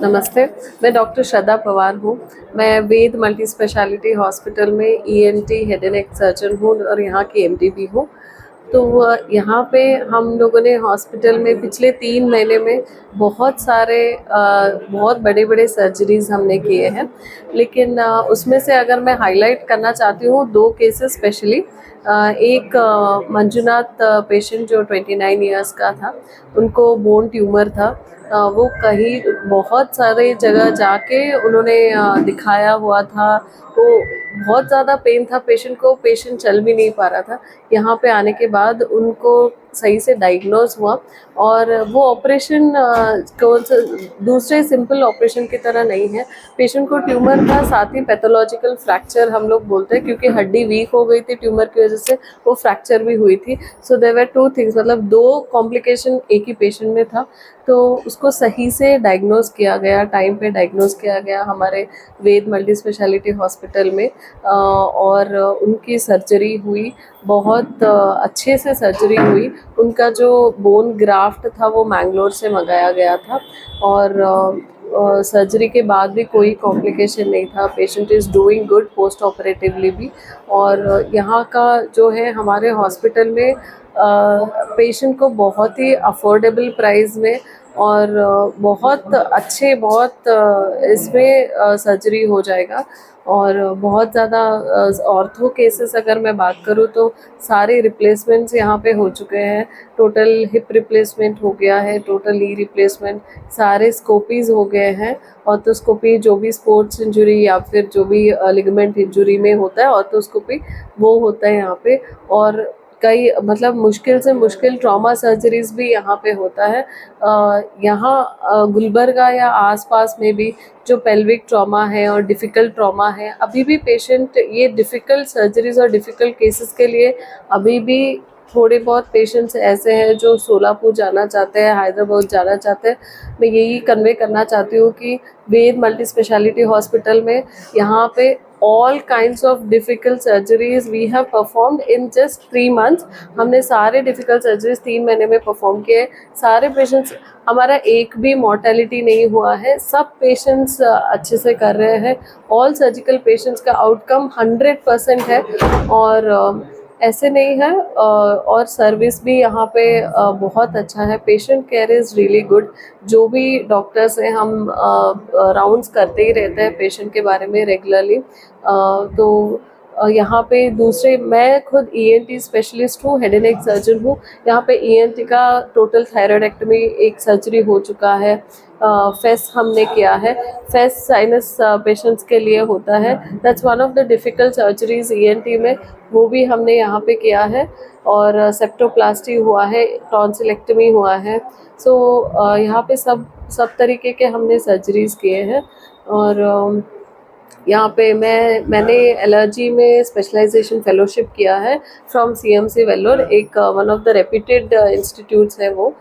नमस्ते, मैं डॉक्टर श्रद्धा पवार हूँ। मैं वेद मल्टी स्पेशलिटी हॉस्पिटल में ENT head and neck surgeon हूँ और यहाँ की एमडी भी हूँ। तो यहाँ पे हम लोगों ने हॉस्पिटल में पिछले 3 महीने में बहुत सारे बहुत बड़े-बड़े सर्जरीज़ हमने किए हैं। लेकिन उसमें से अगर मैं हाइलाइट करना चाहती हूँ 2 केसेस स्पेशली। एक मंजुनाथ पेशेंट जो 29 इयर्स का था, उनको बोन ट्यूमर था। वो कहीं बहुत सारे जगह जाके उन्होंने दिखाया हुआ था। तो बहुत ज़्यादा पेन था पेशेंट को, पेशेंट चल भी नहीं पा रहा था। यहाँ पे आने के बाद उनको सही से डायग्नोज हुआ और वो ऑपरेशन कौन सा दूसरे सिंपल ऑपरेशन की तरह नहीं है। पेशेंट को ट्यूमर था, साथ ही पैथोलॉजिकल फ्रैक्चर हम लोग बोलते हैं, क्योंकि हड्डी वीक हो गई थी ट्यूमर की वजह से, वो फ्रैक्चर भी हुई थी। सो देयर वर 2 थिंग्स, मतलब 2 कॉम्प्लिकेशन एक ही पेशेंट में था। तो उसको सही से डायग्नोज किया गया, टाइम पे डायग्नोज किया गया हमारे वेद मल्टी स्पेशलिटी हॉस्पिटल में और उनकी सर्जरी हुई, बहुत अच्छे से सर्जरी हुई। उनका जो बोन ग्राफ्ट था वो मैंगलोर से मंगाया गया था और सर्जरी के बाद भी कोई कॉम्प्लिकेशन नहीं था। Patient is doing good post operatively भी। और यहाँ का जो है हमारे हॉस्पिटल में पेशेंट को बहुत ही अफोर्डेबल प्राइस में और बहुत अच्छे इसमें सर्जरी हो जाएगा। और बहुत ज़्यादा ऑर्थो केसेस अगर मैं बात करूँ तो सारे रिप्लेसमेंट्स यहाँ पे हो चुके हैं। टोटल हिप रिप्लेसमेंट हो गया है, टोटल नी रिप्लेसमेंट, सारे स्कोपीज़ हो गए हैं। ऑर्थोस्कोपी जो भी स्पोर्ट्स इंजरी या फिर जो भी लिगामेंट इंजरी में होता है ऑर्थोस्कोपी, वो होता है यहाँ पे। और कई मतलब मुश्किल से मुश्किल ट्रॉमा सर्जरीज़ भी यहाँ पे होता है। यहाँ गुलबर्गा या आसपास में भी जो पेल्विक ट्रॉमा है और डिफ़िकल्ट ट्रॉमा है, अभी भी पेशेंट ये डिफ़िकल्ट सर्जरीज़ और डिफ़िकल्ट केसेस के लिए अभी भी थोड़े बहुत पेशेंट्स ऐसे हैं जो सोलापुर जाना चाहते हैं, हैदराबाद जाना चाहते हैं। मैं यही कन्वे करना चाहती हूँ कि वेद मल्टी स्पेशलिटी हॉस्पिटल में यहाँ पे all kinds of difficult surgeries we have performed in just 3 months। हमने सारे difficult surgeries 3 महीने में परफॉर्म किए। सारे पेशेंट्स, हमारा एक भी mortality नहीं हुआ है, सब पेशेंट्स अच्छे से कर रहे हैं। ऑल सर्जिकल पेशेंट्स का आउटकम 100% है और ऐसे नहीं है। और सर्विस भी यहाँ पे बहुत अच्छा है। Patient care is really good. जो भी डॉक्टर्स हैं, हम राउंड्स करते ही रहते हैं पेशेंट के बारे में रेगुलरली। तो यहाँ पे दूसरे, मैं खुद ईएनटी स्पेशलिस्ट हूँ, हेड एंड नेक सर्जन हूँ। यहाँ पे ईएनटी का टोटल थायराइडेक्टमी एक सर्जरी हो चुका है। फेस हमने किया है। फेस साइनस पेशेंट्स के लिए होता है, that's one of the difficult surgeries ENT में, वो भी हमने यहाँ पे किया है। और सेप्टोप्लास्टी हुआ है, टॉन्सिलेक्टमी हुआ है। सो यहाँ पे सब तरीके के हमने सर्जरीज़ किए हैं। और यहाँ पे मैंने एलर्जी में स्पेशलाइजेशन फेलोशिप किया है फ्रॉम सीएमसी वेल्लोर, एक one of the reputed institutes है वो।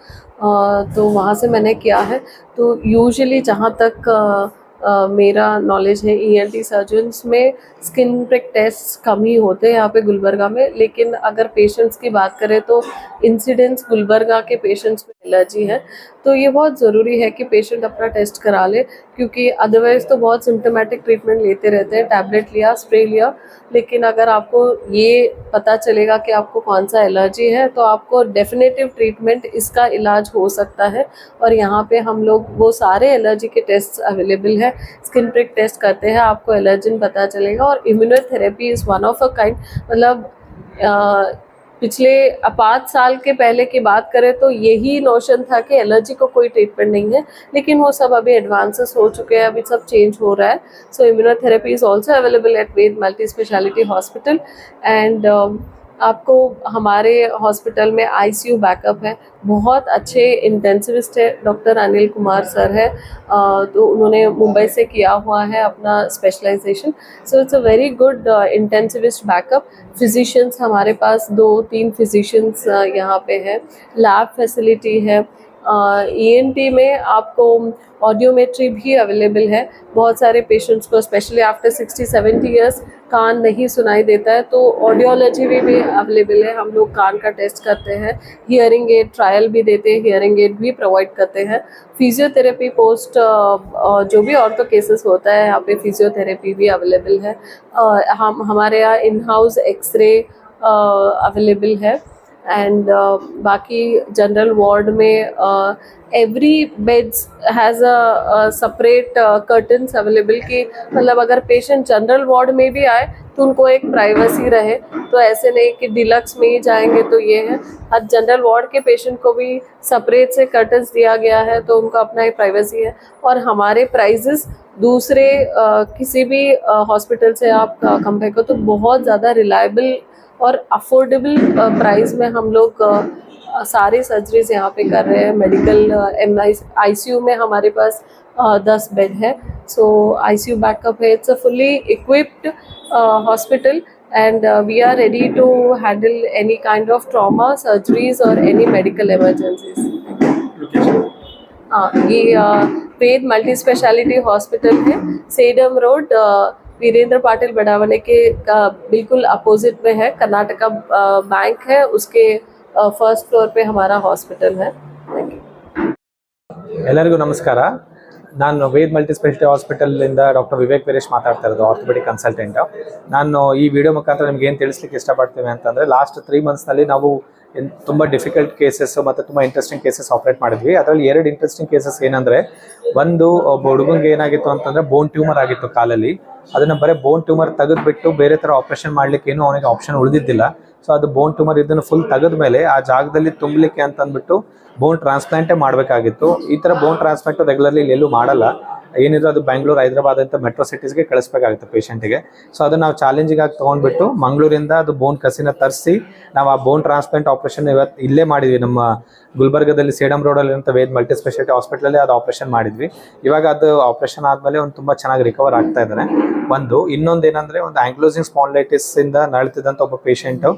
तो वहाँ से मैंने किया है। तो यूजुअली जहाँ तक मेरा नॉलेज है, ईएनटी सर्जन्स में स्किन प्रिक टेस्ट कम ही होते हैं यहाँ पे गुलबर्गा में। लेकिन अगर पेशेंट्स की बात करें तो इंसिडेंस गुलबर्गा के पेशेंट्स में एलर्जी है, तो ये बहुत ज़रूरी है कि पेशेंट अपना टेस्ट करा ले, क्योंकि अदरवाइज़ तो बहुत सिम्टोमेटिक ट्रीटमेंट लेते रहते हैं, टैबलेट लिया, स्प्रे लिया। लेकिन अगर आपको ये पता चलेगा कि आपको कौन सा एलर्जी है, तो आपको डेफिनेटिव ट्रीटमेंट, इसका इलाज हो सकता है। और यहाँ पे हम लोग वो सारे एलर्जी के टेस्ट अवेलेबल है। स्किन प्रिक टेस्ट करते हैं, आपको एलर्जिन पता चलेगा। और immunotherapy is one of a kind, मतलब पिछले 5 साल के पहले की बात करें तो यही नोशन था कि एलर्जी को कोई ट्रीटमेंट नहीं है, लेकिन वो सब अभी एडवांसेस हो चुके हैं, अभी सब चेंज हो रहा है। So immunotherapy is also available at Ved multi speciality hospital. And आपको हमारे हॉस्पिटल में आईसीयू बैकअप है, बहुत अच्छे इंटेंसिविस्ट है, डॉक्टर अनिल कुमार सर है। तो उन्होंने मुंबई से किया हुआ है अपना specialisation. So it's a very good intensivist backup. Physicians हमारे पास 2-3 फिजिशियंस यहाँ पे हैं। लैब फैसिलिटी है, ENT में आपको ऑडियोमेट्री भी अवेलेबल है। बहुत सारे पेशेंट्स को स्पेशली आफ्टर 60-70 ईयर्स कान नहीं सुनाई देता है, तो ऑडियोलॉजी भी अवेलेबल है। हम लोग कान का टेस्ट करते हैं, हियरिंग एड ट्रायल भी देते हैं, हियरिंग एड भी प्रोवाइड करते हैं। फिजियोथेरेपी पोस्ट जो भी ऑर्थो केसेस होता है यहाँ पे फिजियोथेरेपी भी अवेलेबल है। हमारे यहाँ इन हाउस एक्सरे अवेलेबल है। एंड बाकी जनरल वार्ड में every beds has a separate curtains available कि मतलब अगर पेशेंट जनरल वार्ड में भी आए तो उनको एक प्राइवेसी रहे। तो ऐसे नहीं कि डिलक्स में ही जाएंगे तो ये है, हर जनरल वार्ड के पेशेंट को भी सेपरेट से कर्टन्स दिया गया है, तो उनका अपना एक प्राइवेसी है। और हमारे प्राइजेस दूसरे किसी भी हॉस्पिटल से आप कंपेयर करो तो बहुत ज़्यादा रिलायबल और अफोर्डेबल प्राइस में हम लोग सारे सर्जरीज यहाँ पे कर रहे हैं। मेडिकल ICU में हमारे पास 10 बेड है, सो ICU बैकअप है। It's a fully equipped hospital and we are ready to handle any kind of trauma surgeries और एनी मेडिकल इमरजेंसीज। ये वेद मल्टी स्पेशलिटी हॉस्पिटल है, सेडम रोड, वीरेंद्र पाटिल बड़ावने के बिल्कुल अपोजिट में है। कर्नाटका बैंक है, उसके फर्स्ट फ्लोर पे हमारा हॉस्पिटल है। ಎಲ್ಲರಿಗೂ ನಮಸ್ಕಾರ. ನಾನು ವೇದ್ ಮಲ್ಟಿ ಸ್ಪೆಷಾಲಿಟಿ ಹಾಸ್ಪಿಟಲಿಂದ ಡಾಕ್ಟರ್ ವಿವೇಕ್ ವೀರೇಶ್ ಮಾತಾಡ್ತಾ ಇರೋದು, ಆರ್ಥೋಪೆಡಿಕ್ ಕನ್ಸಲ್ಟೆಂಟ್. ನಾನು ಈ ವಿಡಿಯೋ ಮುಖಾಂತರ ನಿಮ್ಗೆ ಏನು ತಿಳಿಸ್ಲಿಕ್ಕೆ ಇಷ್ಟಪಡ್ತೀವಿ ಅಂತಂದರೆ, ಲಾಸ್ಟ್ 3 ಮಂತ್ಸ್ನಲ್ಲಿ ನಾವು ತುಂಬ ಡಿಫಿಕಲ್ಟ್ ಕೇಸಸ್ ಮತ್ತು ತುಂಬ ಇಂಟ್ರೆಸ್ಟಿಂಗ್ ಕೇಸಸ್ ಆಪ್ರೇಟ್ ಮಾಡಿದ್ವಿ. ಅದರಲ್ಲಿ 2 ಇಂಟ್ರೆಸ್ಟಿಂಗ್ ಕೇಸಸ್ ಏನಂದರೆ, ಒಂದು ಒಬ್ಬ ಹುಡುಗಂಗೆ ಏನಾಗಿತ್ತು ಅಂತಂದರೆ ಬೋನ್ ಟ್ಯೂಮರ್ ಆಗಿತ್ತು ಕಾಲಲ್ಲಿ. ಅದನ್ನು ಬರೀ ಬೋನ್ ಟ್ಯೂಮರ್ ತೆಗೆದುಬಿಟ್ಟು ಬೇರೆ ಥರ ಆಪ್ರೇಷನ್ ಮಾಡಲಿಕ್ಕೆ ಏನೂ ಅವನಿಗೆ ಆಪ್ಷನ್ ಉಳಿದಿದ್ದಿಲ್ಲ. ಸೊ ಅದು ಬೋನ್ ಟ್ಯೂಮರ್ ಇದನ್ನು ಫುಲ್ ತೆಗೆದ ಮೇಲೆ ಆ ಜಾಗದಲ್ಲಿ ತುಂಬಲಿಕ್ಕೆ ಅಂತಂದ್ಬಿಟ್ಟು ಬೋನ್ ಟ್ರಾನ್ಸ್ಪ್ಲಾಂಟೇ ಮಾಡಬೇಕಾಗಿತ್ತು. ಈ ಥರ ಬೋನ್ ಟ್ರಾನ್ಸ್ಪ್ಲಾಂಟ್ ರೆಗ್ಯುಲರ್ಲಿ ಎಲ್ಲೂ ಮಾಡಲ್ಲ. ಏನಿದ್ರು ಅದು ಬೆಂಗಳೂರು, ಹೈದರಾಬಾದ್ ಅಂತ ಮೆಟ್ರೋ ಸಿಟೀಸ್ಗೆ ಕಳಿಸ್ಬೇಕಾಗುತ್ತೆ ಪೇಷಂಟಿಗೆ. ಸೊ ಅದನ್ನು ನಾವು ಚಾಲೆಂಜಿಂಗಾಗಿ ತೊಗೊಂಡ್ಬಿಟ್ಟು ಮಂಗಳೂರಿಂದ ಅದು ಬೋನ್ ಕಸಿನ ತರಿಸಿ ನಾವು ಆ ಬೋನ್ ಟ್ರಾನ್ಸ್ಪ್ಲಾಂಟ್ ಆಪ್ರೇಷನ್ ಇವತ್ತು ಇಲ್ಲೇ ಮಾಡಿದ್ವಿ. ನಮ್ಮ ಗುಲ್ಬರ್ಗದಲ್ಲಿ ಸೇಡಮ್ ರೋಡಲ್ಲಿ ಅಂತ ವೇದ್ ಮಲ್ಟಿ ಸ್ಪೆಷಾಲಿಟಿ ಹಾಸ್ಪಿಟಲಲ್ಲಿ ಅದು ಆಪ್ರೇಷನ್ ಮಾಡಿದ್ವಿ. ಇವಾಗ ಅದು ಆಪ್ರೇಷನ್ ಆದಮೇಲೆ ಒಂದು ತುಂಬ ಚೆನ್ನಾಗಿ ರಿಕವರ್ ಆಗ್ತಾ ಇದ್ದಾನೆ. ಇನ್ನೊಂದು ಏನಂದರೆ, ಒಂದು ಆಂಕ್ಲೋಸಿಂಗ್ ಸ್ಪಾಂಡಲೈಟಿಸಿಂದ ನರಳ್ತಿದ್ದಂಥ ಒಬ್ಬ ಪೇಷಂಟು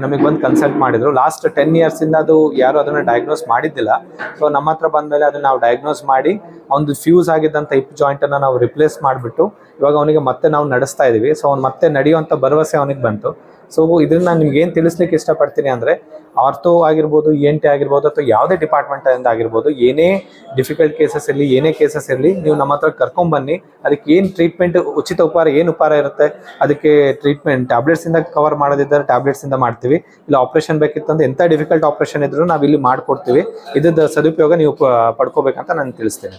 ನಮಗೆ ಬಂದು ಕನ್ಸಲ್ಟ್ ಮಾಡಿದ್ರು. ಲಾಸ್ಟ್ 10 ಇಯರ್ಸಿಂದ ಅದು ಯಾರು ಅದನ್ನು ಡಯಾಗ್ನೋಸ್ ಮಾಡಿದ್ದಿಲ್ಲ. ಸೊ ನಮ್ಮ ಹತ್ರ ಬಂದಮೇಲೆ ಅದನ್ನು ನಾವು ಡಯಾಗ್ನೋಸ್ ಮಾಡಿ ಒಂದು ಫ್ಯೂಸ್ ಆಗಿದ್ದಂಥ ಹಿಪ್ ಜಾಯಿಂಟನ್ನು ನಾವು ರಿಪ್ಲೇಸ್ ಮಾಡಿಬಿಟ್ಟು ಇವಾಗ ಅವನಿಗೆ ಮತ್ತೆ ನಾವು ನಡೆಸ್ತಾ ಇದ್ದೀವಿ. ಸೊ ಅವ್ನು ಮತ್ತೆ ನಡೆಯುವಂಥ ಭರವಸೆ ಅವನಿಗೆ ಬಂತು. ಸೊ ಇದನ್ನು ನಾನು ನಿಮ್ಗೆ ಏನು ತಿಳಿಸ್ಲಿಕ್ಕೆ ಇಷ್ಟಪಡ್ತೀನಿ ಅಂದರೆ, ಆರ್ಥೋ ಆಗಿರ್ಬೋದು, ENT ಆಗಿರ್ಬೋದು, ಅಥವಾ ಯಾವುದೇ ಡಿಪಾರ್ಟ್ಮೆಂಟಿಂದ ಆಗಿರ್ಬೋದು, ಏನೇ ಡಿಫಿಕಲ್ಟ್ ಕೇಸಸ್ ಇರಲಿ, ಏನೇ ಕೇಸಸ್ ಇರಲಿ, ನೀವು ನಮ್ಮ ಹತ್ರ ಕರ್ಕೊಂಡ್ಬನ್ನಿ. ಅದಕ್ಕೆ ಏನು ಟ್ರೀಟ್ಮೆಂಟ್, ಉಚಿತ ಉಪಹಾರ ಏನು ಉಪಹಾರ ಇರುತ್ತೆ, ಅದಕ್ಕೆ ಟ್ರೀಟ್ಮೆಂಟ್ ಟ್ಯಾಬ್ಲೆಟ್ಸಿಂದ ಕವರ್ ಮಾಡೋದಿದ್ದರೆ ಟ್ಯಾಬ್ಲೆಟ್ಸಿಂದ ಮಾಡ್ತೀವಿ. ಇಲ್ಲ ಆಪ್ರೇಷನ್ ಬೇಕಿತ್ತಂದ್ರೆ ಎಂಥ ಡಿಫಿಕಲ್ಟ್ ಆಪ್ರೇಷನ್ ಇದ್ರೂ ನಾವು ಇಲ್ಲಿ ಮಾಡಿಕೊಡ್ತೀವಿ. ಇದ್ರದ್ದು ಸದುಪಯೋಗ ನೀವು ಪಡ್ಕೋಬೇಕಂತ ನಾನು ತಿಳಿಸ್ತೇನೆ.